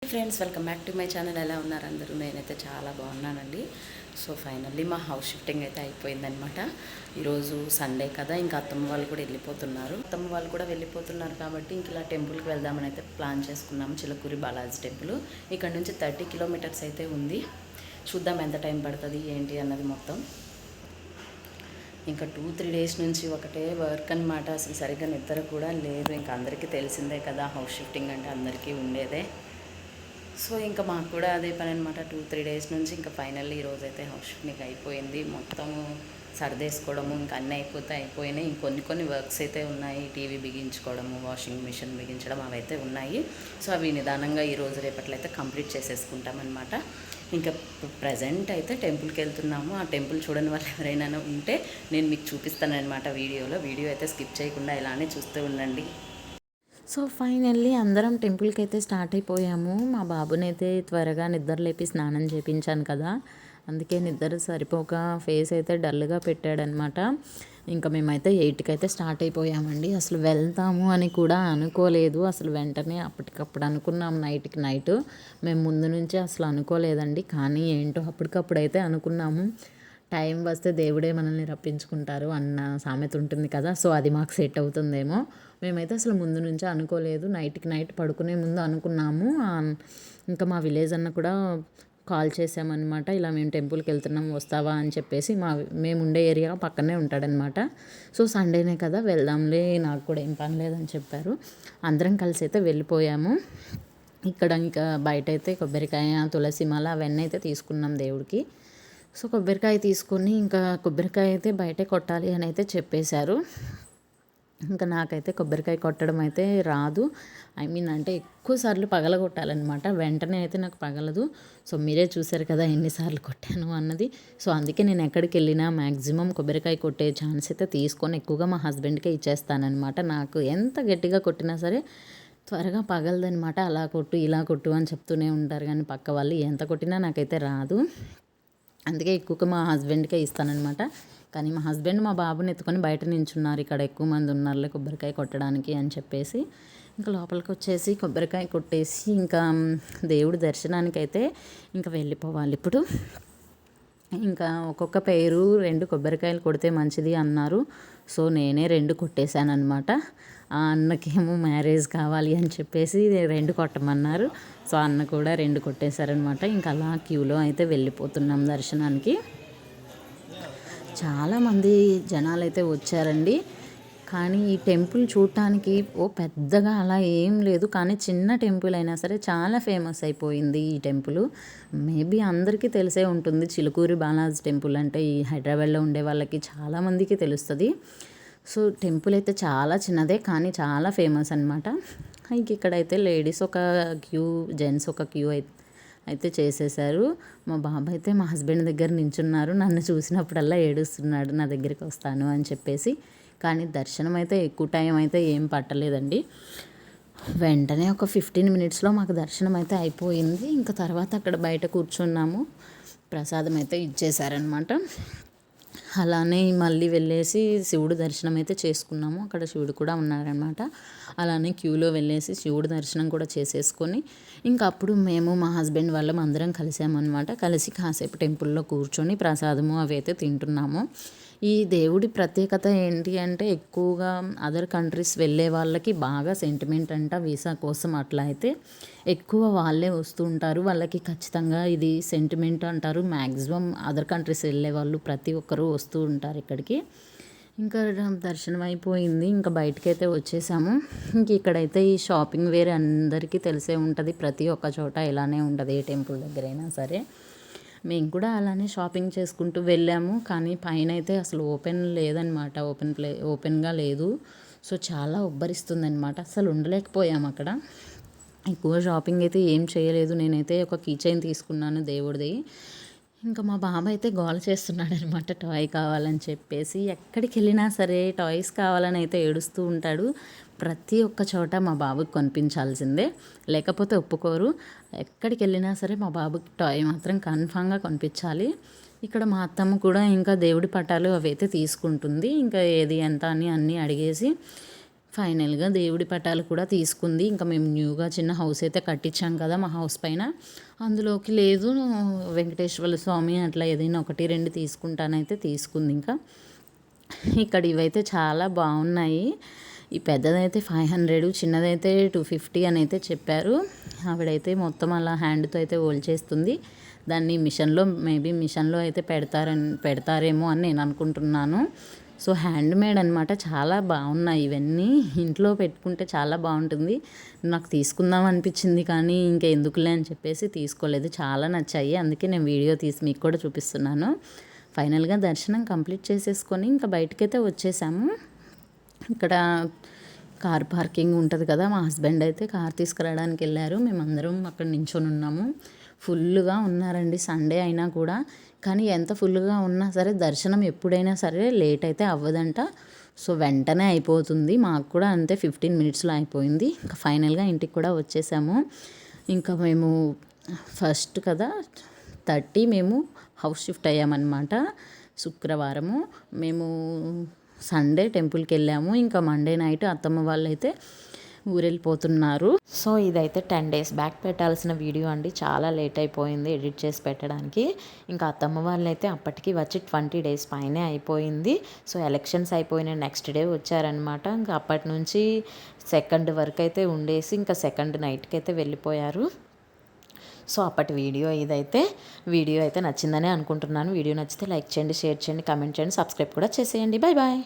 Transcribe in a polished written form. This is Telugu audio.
Friends, welcome back to my channel. ఎలా ఉన్నారు అందరూ? నేనైతే చాలా బాగున్నానండి. సో ఫైనల్లీ మా హౌస్ షిఫ్టింగ్ అయితే అయిపోయిందనమాట. ఈరోజు సండే కదా, ఇంకా అత్తమ్మ వాళ్ళు కూడా వెళ్ళిపోతున్నారు కాబట్టి ఇంక ఇలా టెంపుల్కి వెళ్దామని అయితే ప్లాన్ చేసుకున్నాము. చిలకూరి బాలాజీ టెంపుల్ ఇక్కడ నుంచి 30 కిలోమీటర్స్ అయితే ఉంది. చూద్దాం ఎంత టైం పడుతుంది ఏంటి అన్నది మొత్తం. ఇంకా 2-3 డేస్ నుంచి ఒకటే వర్క్ అనమాట. అసలు సరిగ్గా నిద్ర కూడా లేదు. ఇంకా అందరికీ తెలిసిందే కదా, హౌస్ షిఫ్టింగ్ అంటే అందరికీ ఉండేదే. సో ఇంకా మాకు కూడా అదే పని అనమాట. 2-3 డేస్ నుంచి ఇంకా ఫైనల్లీ ఈరోజైతే హౌస్ షిఫ్టింగ్ అయిపోయింది. మొత్తము సర్దేసుకోవడము ఇంకా అన్నీ అయిపోయినాయి. ఇంకొన్ని వర్క్స్ అయితే ఉన్నాయి. టీవీ బిగించుకోవడము, వాషింగ్ మిషన్ బిగించడం అవైతే ఉన్నాయి. సో అవి నిదానంగా ఈరోజు రేపట్లో అయితే కంప్లీట్ చేసేసుకుంటామన్నమాట. ఇంకా ప్రజెంట్ అయితే టెంపుల్కి వెళ్తున్నాము. ఆ టెంపుల్ చూడని వాళ్ళు ఎవరైనా ఉంటే నేను మీకు చూపిస్తానన్నమాట వీడియో అయితే స్కిప్ చేయకుండా ఇలానే చూస్తూ ఉండండి. సో ఫైనల్లీ అందరం టెంపుల్కి అయితే స్టార్ట్ అయిపోయాము. మా బాబునైతే త్వరగా నిద్ర లేపి స్నానం చేయించాను కదా, అందుకే నిద్ర సరిపోక ఫేస్ అయితే డల్గా పెట్టాడనమాట. ఇంకా మేమైతే 8కి అయితే స్టార్ట్ అయిపోయామండి. అసలు వెళ్తాము అని కూడా అనుకోలేదు. అసలు వెంటనే అప్పటికప్పుడు అనుకున్నాం, నైట్కి నైట్. మేము ముందు నుంచి అసలు అనుకోలేదండి, కానీ ఏంటో అప్పటికప్పుడు అయితే అనుకున్నాము. టైం వస్తే దేవుడే మనల్ని రప్పించుకుంటారు అన్న సామెత ఉంటుంది కదా, సో అది మాకు సెట్ అవుతుందేమో. మేమైతే అసలు ముందు నుంచే అనుకోలేదు. నైట్కి నైట్ పడుకునే ముందు అనుకున్నాము. ఇంకా మా విలేజ్ అన్న కూడా కాల్ చేసామన్నమాట. ఇలా మేము టెంపుల్కి వెళ్తున్నాము, వస్తావా అని చెప్పేసి. మేము ఉండే ఏరియా పక్కనే ఉంటాడనమాట. సో సండేనే కదా వెళ్దాంలే, నాకు కూడా ఏం పని లేదని చెప్పారు. అందరం కలిసి అయితే వెళ్ళిపోయాము. ఇక్కడ ఇంకా బయట అయితే కొబ్బరికాయ, తులసి మాల అవన్నీ అయితే తీసుకున్నాం దేవుడికి. సో కొబ్బరికాయ తీసుకొని ఇంకా కొబ్బరికాయ అయితే బయటే కొట్టాలి అని అయితే చెప్పేశారు. ఇంకా నాకైతే కొబ్బరికాయ కొట్టడం అయితే రాదు. అంటే ఎక్కువసార్లు పగలగొట్టాలన్నమాట. వెంటనే అయితే నాకు పగలదు. సో మీరే చూసారు కదా ఎన్నిసార్లు కొట్టాను అన్నది. సో అందుకే నేను ఎక్కడికి వెళ్ళినా మ్యాక్సిమం కొబ్బరికాయ కొట్టే ఛాన్స్ అయితే తీసుకొని ఎక్కువగా మా హస్బెండ్కే ఇచ్చేస్తానమాట. నాకు ఎంత గట్టిగా కొట్టినా సరే త్వరగా పగలదనమాట. అలా కొట్టు ఇలా కొట్టు అని చెప్తూనే ఉంటారు, కానీ పక్క వాళ్ళు ఎంత కొట్టినా నాకైతే రాదు. అందుకే ఎక్కువగా మా హస్బెండ్కే ఇస్తానన్నమాట. కానీ మా హస్బెండ్ మా బాబుని ఎత్తుకొని బయట నించున్నారు, ఇక్కడ ఎక్కువ మంది ఉన్నారులే కొబ్బరికాయ కొట్టడానికి అని చెప్పేసి. ఇంకా లోపలికి వచ్చేసి కొబ్బరికాయ కొట్టేసి ఇంకా దేవుడి దర్శనానికి అయితే ఇంకా వెళ్ళిపోవాలి ఇప్పుడు. ఇంకా ఒక్కొక్క పేరు 2 కొబ్బరికాయలు కొడితే మంచిది అన్నారు. సో నేనే 2 కొట్టేశాను అనమాట. ఆ అన్నకేమో మ్యారేజ్ కావాలి అని చెప్పేసి 2 కొట్టమన్నారు. సో అన్న కూడా 2 కొట్టేశారనమాట. ఇంకా అలా క్యూలో అయితే వెళ్ళిపోతున్నాం దర్శనానికి. చాలామంది జనాలు అయితే వచ్చారండి. కానీ ఈ టెంపుల్ చూడటానికి పెద్దగా అలా ఏం లేదు, కానీ చిన్న టెంపుల్ అయినా సరే చాలా ఫేమస్ అయిపోయింది ఈ టెంపుల్. మేబీ అందరికీ తెలిసే ఉంటుంది, చిలుకూరి బాలాజీ టెంపుల్ అంటే ఈ హైదరాబాద్లో ఉండే వాళ్ళకి చాలామందికి తెలుస్తుంది. సో టెంపుల్ అయితే చాలా చిన్నదే, కానీ చాలా ఫేమస్ అనమాట. ఇంక ఇక్కడైతే లేడీస్ ఒక క్యూ, జెంట్స్ ఒక క్యూ అయితే చేసేసారు. మా బాబు అయితే మా హస్బెండ్ దగ్గర నించున్నారు. నన్ను చూసినప్పుడల్లా ఏడుస్తున్నాడు, నా దగ్గరికి వస్తాను అని చెప్పేసి. కానీ దర్శనం అయితే ఎక్కువ టైం అయితే ఏం పట్టలేదండి. వెంటనే ఒక 15 మినిట్స్లో మాకు దర్శనం అయితే అయిపోయింది. ఇంకా తర్వాత అక్కడ బయట కూర్చున్నాము, ప్రసాదం అయితే ఇచ్చేసారనమాట. అలానే మళ్ళీ వెళ్ళేసి శివుడు దర్శనం అయితే చేసుకున్నాము. అక్కడ శివుడు కూడా ఉన్నారనమాట. అలానే క్యూలో వెళ్ళేసి శివుడు దర్శనం కూడా చేసేసుకొని ఇంకా అప్పుడు మేము మా హస్బెండ్ వాళ్ళం అందరం కలిసామన్నమాట. కలిసి కాసేపు టెంపుల్లో కూర్చొని ప్రసాదము అవి అయితే తింటున్నాము. ఈ దేవుడి ప్రత్యేకత ఏంటి అంటే ఎక్కువగా అదర్ కంట్రీస్ వెళ్ళే వాళ్ళకి బాగా సెంటిమెంట్ అంట, వీసా కోసం అట్లా అయితే ఎక్కువ వాళ్ళే వస్తూ ఉంటారు. వాళ్ళకి ఖచ్చితంగా ఇది సెంటిమెంట్ అంటారు. మ్యాక్సిమం అదర్ కంట్రీస్ వెళ్ళే వాళ్ళు ప్రతి ఒక్కరూ వస్తూ ఉంటారు ఇక్కడికి. ఇంకా దర్శనం అయిపోయింది, ఇంకా బయటకైతే వచ్చేసాము. ఇంక ఇక్కడైతే ఈ షాపింగ్ వేర్ అందరికీ తెలిసే ఉంటుంది, ప్రతి ఒక్క చోట ఇలానే ఉంటుంది, ఏ టెంపుల్ దగ్గరైనా సరే. మేము కూడా అలానే షాపింగ్ చేసుకుంటూ వెళ్ళాము. కానీ పైన అయితే అసలు ఓపెన్ లేదనమాట, ఓపెన్గా లేదు. సో చాలా ఉబ్బరిస్తుందనమాట, అసలు ఉండలేకపోయాము అక్కడ. ఎక్కువ షాపింగ్ అయితే ఏం చేయలేదు. నేనైతే ఒక కీ చైన్ తీసుకున్నాను దేవుడిది. ఇంకా మా బాబు అయితే గోల చేస్తున్నాడు అనమాట, టాయ్ కావాలని చెప్పేసి. ఎక్కడికి వెళ్ళినా సరే టాయ్స్ కావాలని అయితే ఏడుస్తూ ఉంటాడు. ప్రతి ఒక్క చోట మా బాబుకి కొనిపించాల్సిందే, లేకపోతే ఒప్పుకోరు. ఎక్కడికి వెళ్ళినా సరే మా బాబుకి టాయ్ మాత్రం కన్ఫామ్గా కొనిపించాలి. ఇక్కడ మా అత్తమ్మ కూడా ఇంకా దేవుడి పటాలు అవి అయితే తీసుకుంటుంది. ఇంకా ఏది ఎంత అని అన్నీ అడిగేసి ఫైనల్గా దేవుడి పటాలు కూడా తీసుకుంది. ఇంకా మేము న్యూగా చిన్న హౌస్ అయితే కట్టించాం కదా మా హౌస్ పైన, అందులోకి లేదు వెంకటేశ్వర స్వామి అట్లా ఏదైనా 1-2 తీసుకుంటానైతే తీసుకుంది. ఇంకా ఇక్కడ ఇవైతే చాలా బాగున్నాయి. ఈ పెద్దదైతే 500, చిన్నదైతే 250 అని అయితే చెప్పారు. ఆవిడైతే మొత్తం అలా హ్యాండ్తో అయితే హోల్డ్ చేస్తుంది. దాన్ని మేబీ మిషన్లో అయితే పెడతారేమో అని నేను అనుకుంటున్నాను. సో హ్యాండ్ మేడ్ అనమాట. చాలా బాగున్నాయి ఇవన్నీ. ఇంట్లో పెట్టుకుంటే చాలా బాగుంటుంది. నాకు తీసుకుందాం అనిపించింది కానీ ఇంకా ఎందుకులే అని చెప్పేసి తీసుకోలేదు. చాలా నచ్చాయి, అందుకే నేను వీడియో తీసి మీకు కూడా చూపిస్తున్నాను. ఫైనల్గా దర్శనం కంప్లీట్ చేసేసుకొని ఇంకా బయటకైతే వచ్చేసాము. ఇక్కడ కార్ పార్కింగ్ ఉంటుంది కదా, మా హస్బెండ్ అయితే కార్ తీసుకురావడానికి వెళ్ళారు. మేమందరం అక్కడ నించొని ఉన్నాము. ఫుల్గా ఉన్నారండి, సండే అయినా కూడా. కానీ ఎంత ఫుల్గా ఉన్నా సరే దర్శనం ఎప్పుడైనా సరే లేట్ అయితే అవ్వదంట. సో వెంటనే అయిపోతుంది. మాకు కూడా అంతే, 15 మినిట్స్లో అయిపోయింది. ఇంకా ఫైనల్గా ఇంటికి కూడా వచ్చేసాము. ఇంకా మేము ఫస్ట్ కదా 30 మేము హౌస్ షిఫ్ట్ అయ్యామన్నమాట. శుక్రవారము మేము సండే టెంపుల్కి వెళ్ళాము. ఇంకా మండే నైట్ అత్తమ్మ వాళ్ళు అయితే ఊరెళ్ళిపోతున్నారు. సో ఇదైతే 10 days బ్యాక్ పెట్టాల్సిన వీడియో అండి. చాలా లేట్ అయిపోయింది ఎడిట్ చేసి పెట్టడానికి. ఇంకా అత్తమ్మ వాళ్ళు అయితే అప్పటికి వచ్చి 20 days పైనే అయిపోయింది. సో ఎలక్షన్స్ అయిపోయిన నెక్స్ట్ డే వచ్చారనమాట. ఇంకా అప్పటి నుంచి 2nd వరకు అయితే ఉండేసి ఇంకా 2nd నైట్కి అయితే వెళ్ళిపోయారు. సో అప్పటి వీడియో ఇదైతే. వీడియో అయితే నచ్చిందని అనుకుంటున్నాను. వీడియో నచ్చితే లైక్ చేయండి, షేర్ చేయండి, కామెంట్ చేయండి, సబ్స్క్రైబ్ కూడా చేసేయండి. Bye bye.